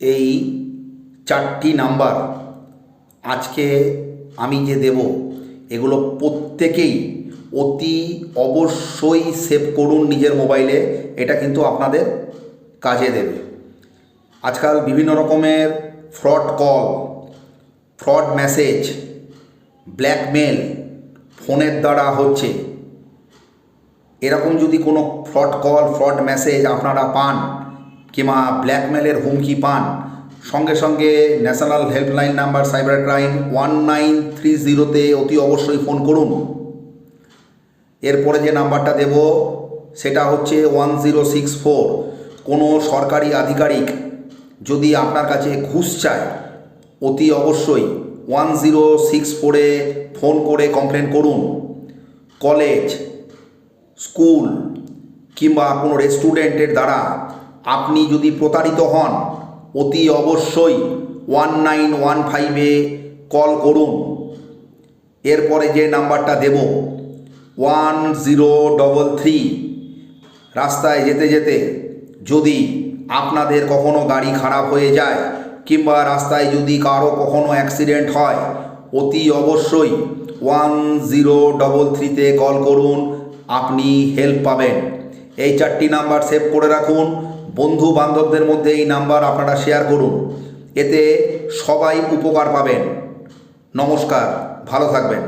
এই চারটি নাম্বার আজকে আমি যে দেব এগুলো প্রত্যেকেই অতি অবশ্যই সেভ করুন নিজের মোবাইলে। এটা কিন্তু আপনাদের কাজে দেবে। আজকাল বিভিন্ন রকমের fraud call, fraud message, blackmail ফোনের দ্বারা হচ্ছে। এরকম যদি কোনো ফ্রড কল, ফ্রড মেসেজ আপনারা পান কিংবা ব্ল্যাকমেলের হুমকি পান, সঙ্গে সঙ্গে national helpline number cyber crime 1930-তে অতি অবশ্যই ফোন করুন। এরপরে যে নাম্বারটা দেব সেটা হচ্ছে 1064। কোনো সরকারি আধিকারিক যদি আপনার কাছে ঘুষ চায়, অতি অবশ্যই 1064-এ ফোন করে কমপ্লেন করুন। কলেজ, স্কুল কিংবা কোনো রেস্টুরেন্টের দ্বারা আপনি যদি প্রতারিত হন, অতি অবশ্যই 1915-এ কল করুন। এরপরে যে নাম্বারটা দেব 1033। রাস্তায় যেতে যেতে যদি আপনাদের কখনো গাড়ি খারাপ হয়ে যায় কিংবা রাস্তায় যদি কারো কখনো অ্যাক্সিডেন্ট হয়, অতি অবশ্যই 1033-তে কল করুন, আপনি হেল্প পাবেন। এই চারটি নাম্বার সেভ করে রাখুন। বন্ধু বান্ধবদের মধ্যে এই নাম্বার আপনারা শেয়ার করুন, এতে সবাই উপকার পাবেন। নমস্কার, ভালো থাকবেন।